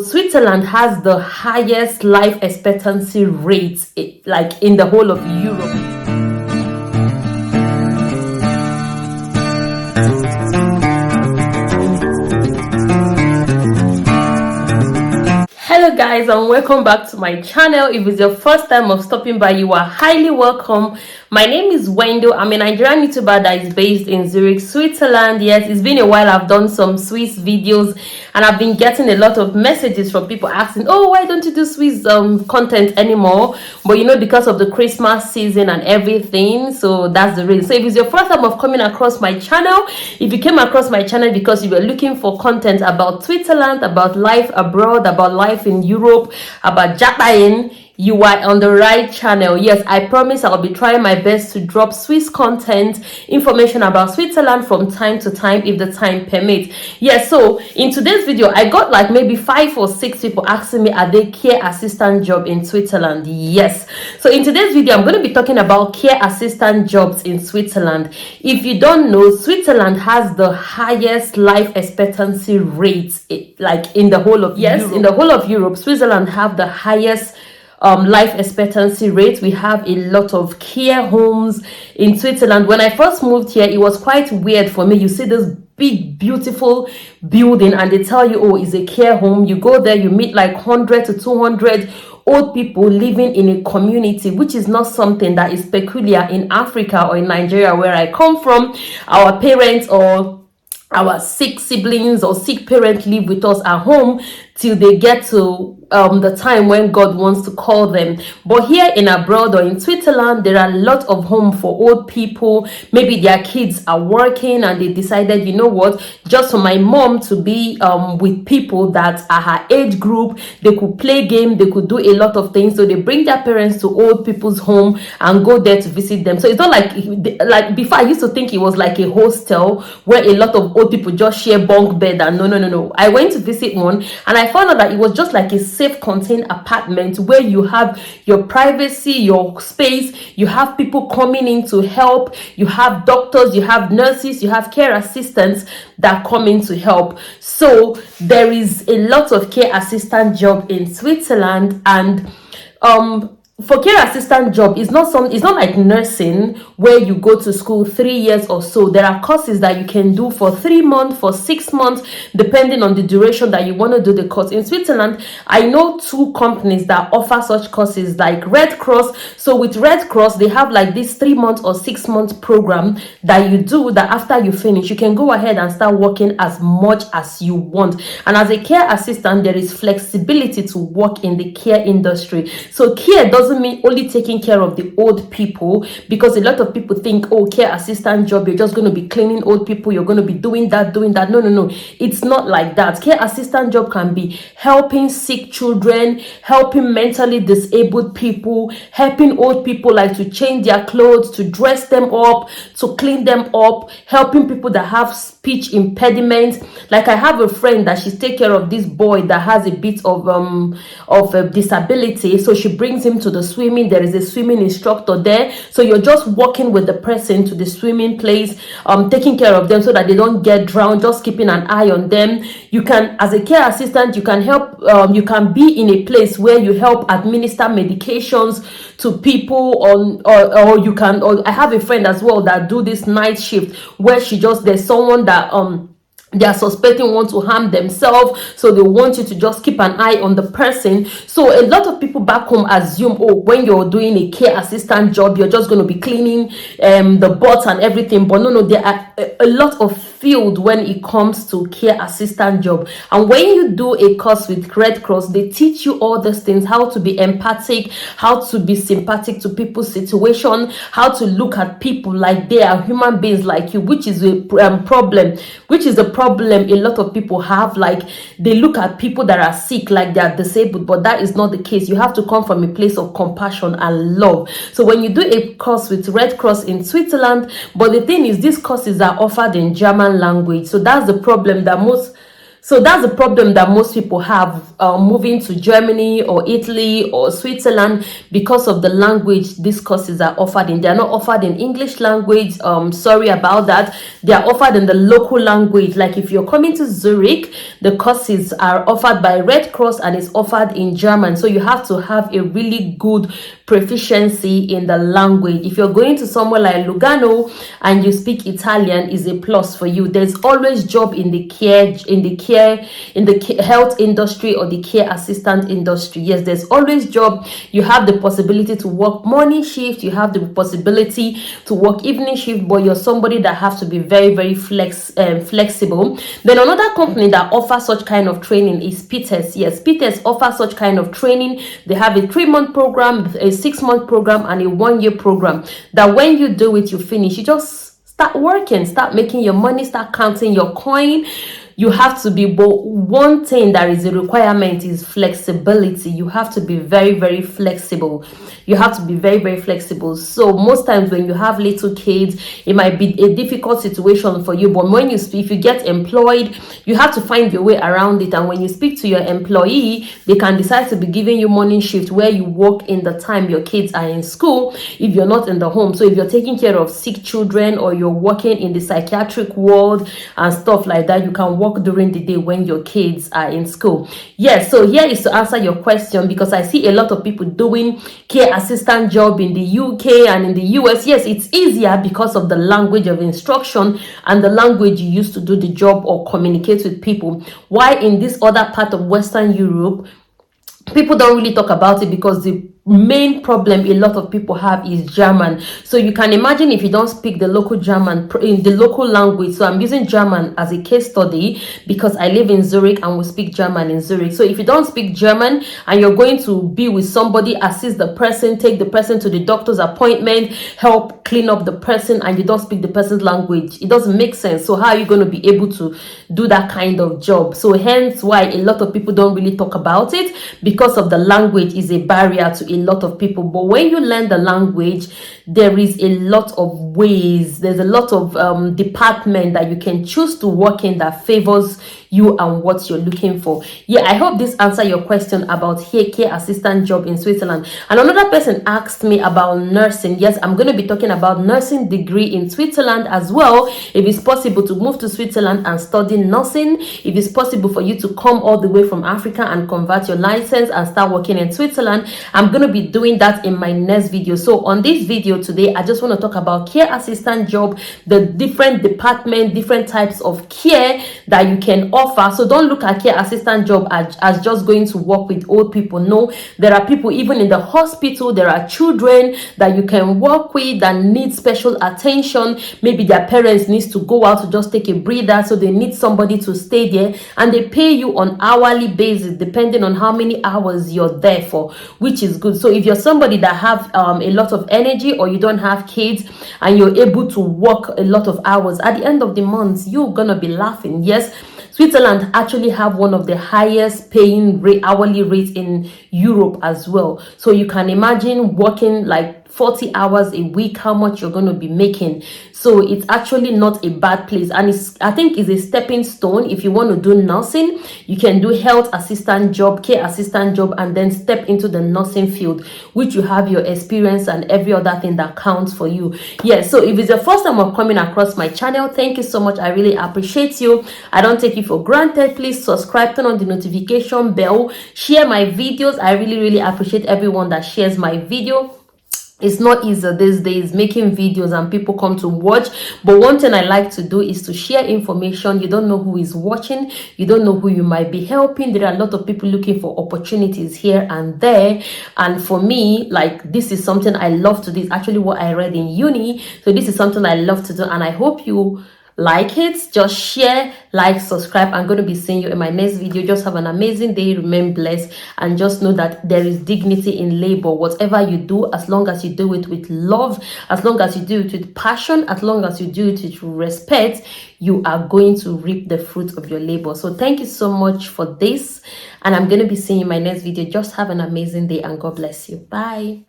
Switzerland has the highest life expectancy rate, like in the whole of Europe. Hello guys, and welcome back to my channel. If it's your first time of stopping by, you are highly welcome. My name is Wendu. I'm a Nigerian YouTuber that is based in Zurich, Switzerland. Yes, it's been a while. I've done some Swiss videos and I've been getting a lot of messages from people asking, oh, why don't you do Swiss content anymore? But you know, because of the Christmas season and everything, so that's the reason. So if it's your first time of coming across my channel, if you came across my channel because you were looking for content about Switzerland, about life abroad, about life in Europe, about Japan, you are on the right channel. Yes, I promise I'll be trying my best to drop Swiss content, information about Switzerland from time to time if the time permits. Yes, so in today's video, I got like maybe 5 or 6 people asking me, are they care assistant job in Switzerland? Yes. So in today's video, I'm going to be talking about care assistant jobs in Switzerland. If you don't know, Switzerland has the highest life expectancy rate, like in the whole of Europe. In the whole of Europe, Switzerland have the highest life expectancy rate. We have a lot of care homes in Switzerland. When I first moved here, it was quite weird for me. You see this big beautiful building and they tell you, oh, it's a care home. You go there, you meet like 100 to 200 old people living in a community, which is not something that is peculiar in Africa or in Nigeria where I come from. Our parents or our sick siblings or sick parents live with us at home till they get to the time when God wants to call them. But here in abroad or in Switzerland, there are a lot of home for old people. Maybe their kids are working and they decided, you know what, just for my mom to be with people that are her age group, they could play game, they could do a lot of things. So they bring their parents to old people's home and go there to visit them. So it's not like before I used to think it was like a hostel where a lot of old people just share bunk bed. And no. I went to visit one and I found out that it was just like a self-contained apartment where you have your privacy, your space, you have people coming in to help, you have doctors, you have nurses, you have care assistants that come in to help. So there is a lot of care assistant job in Switzerland. And for care assistant job, it's not like nursing where you go to school 3 years or so. There are courses that you can do for 3 months, for 6 months, depending on the duration that you want to do the course. In Switzerland, I know 2 companies that offer such courses, like RedCross. So with RedCross, they have like this 3 month or 6 month program that you do, that after you finish, you can go ahead and start working as much as you want. And as a care assistant, there is flexibility to work in the care industry. So care doesn't mean only taking care of the old people, because a lot of people think, oh, care assistant job, you're just going to be cleaning old people, you're going to be doing that. No, it's not like that. Care assistant job can be helping sick children, helping mentally disabled people, helping old people, like to change their clothes, to dress them up, to clean them up, helping people that have speech impediments. Like I have a friend that she's take care of this boy that has a bit of a disability, so she brings him to the swimming. There is a swimming instructor there, so you're just walking with the person to the swimming place, taking care of them so that they don't get drowned, just keeping an eye on them. You can, as a care assistant, you can help, you can be in a place where you help administer medications to people or you can, or I have a friend as well that do this night shift where there's someone that they are suspecting want to harm themselves, so they want you to just keep an eye on the person. So a lot of people back home assume, oh, when you're doing a care assistant job, you're just going to be cleaning the butts and everything. But no, there are a lot of field when it comes to care assistant job. And when you do a course with RedCross, they teach you all these things: how to be empathic, how to be sympathetic to people's situation, how to look at people like they are human beings like you, which is a problem a lot of people have. Like, they look at people that are sick like they are disabled, but that is not the case. You have to come from a place of compassion and love. So when you do a course with RedCross in Switzerland, but the thing is, these courses are offered in German language, so that's the problem, that most So that's the problem that most people have moving to Germany or Italy or Switzerland, because of the language these courses are offered in. They're not offered in English language. Sorry about that. They are offered in the local language. Like if you're coming to Zurich, the courses are offered by RedCross and it's offered in German. So you have to have a really good proficiency in the language. If you're going to somewhere like Lugano and you speak Italian, is a plus for you. There's always job in the health industry or the care assistant industry. Yes, there's always job. You have the possibility to work morning shift, you have the possibility to work evening shift, but you're somebody that has to be very, very flexible. Then another company that offers such kind of training is spitex. Yes, spitex offers such kind of training. They have a 3-month program, a 6-month program, and a 1-year program that when you do it, you finish, you just start working, start making your money, start counting your coin. You have to be, but one thing that is a requirement is flexibility. You have to be very, very flexible. You have to be very, very flexible. So most times when you have little kids, it might be a difficult situation for you, but when you speak, if you get employed, you have to find your way around it. And when you speak to your employee, they can decide to be giving you morning shift where you work in the time your kids are in school if you're not in the home. So if you're taking care of sick children or you're working in the psychiatric ward and stuff like that, you can work during the day when your kids are in school. Yes, so here is to answer your question, because I see a lot of people doing care assistant job in the UK and in the US. Yes, it's easier because of the language of instruction and the language you use to do the job or communicate with people. Why in this other part of Western Europe, people don't really talk about it, because the main problem a lot of people have is German. So you can imagine if you don't speak the local German in the local language. So I'm using German as a case study because I live in Zurich and we speak German in Zurich. So if you don't speak German and you're going to be with somebody, assist the person, take the person to the doctor's appointment, help clean up the person, and you don't speak the person's language, it doesn't make sense. So how are you going to be able to do that kind of job? So hence why a lot of people don't really talk about it, because of the language is a barrier to a lot of people. But when you learn the language, there is a lot of ways, there's a lot of department that you can choose to work in that favors you and what you're looking for. Yeah, I hope this answer your question about care assistant job in Switzerland. And another person asked me about nursing. Yes, I'm going to be talking about nursing degree in Switzerland as well. If it's possible to move to Switzerland and study nursing, if it's possible for you to come all the way from Africa and convert your license and start working in Switzerland, I'm going to be doing that in my next video. So on this video today, I just want to talk about care assistant job, the different department, different types of care that you can offer. So don't look at care assistant job as just going to work with old people. No, there are people even in the hospital, there are children that you can work with that need special attention. Maybe their parents needs to go out to just take a breather, so they need somebody to stay there, and they pay you on hourly basis depending on how many hours you're there for, which is good. So if you're somebody that have a lot of energy, or you don't have kids and you're able to work a lot of hours, at the end of the month you're gonna be laughing. Yes, Switzerland actually have one of the highest paying hourly rates in Europe as well. So you can imagine working like 40 hours a week, how much you're going to be making. So it's actually not a bad place, and I think it's a stepping stone. If you want to do nursing, you can do health assistant job, care assistant job, and then step into the nursing field, which you have your experience and every other thing that counts for you. Yes, so if it's the first time of coming across my channel, thank you so much. I really appreciate you. I don't take you for granted. Please subscribe, turn on the notification bell, share my videos. I really appreciate everyone that shares my video. It's not easy these days making videos and people come to watch, but one thing I like to do is to share information. You don't know who is watching, you don't know who you might be helping. There are a lot of people looking for opportunities here and there, and for me, like, this is something I love to do. It's actually what I read in uni, so this is something I love to do, and I hope you like it. Just share, like, subscribe. I'm going to be seeing you in my next video. Just have an amazing day, remain blessed, and just know that there is dignity in labor. Whatever you do, as long as you do it with love, as long as you do it with passion, as long as you do it with respect, you are going to reap the fruit of your labor. So thank you so much for this, and I'm going to be seeing you in my next video. Just have an amazing day, and God bless you. Bye.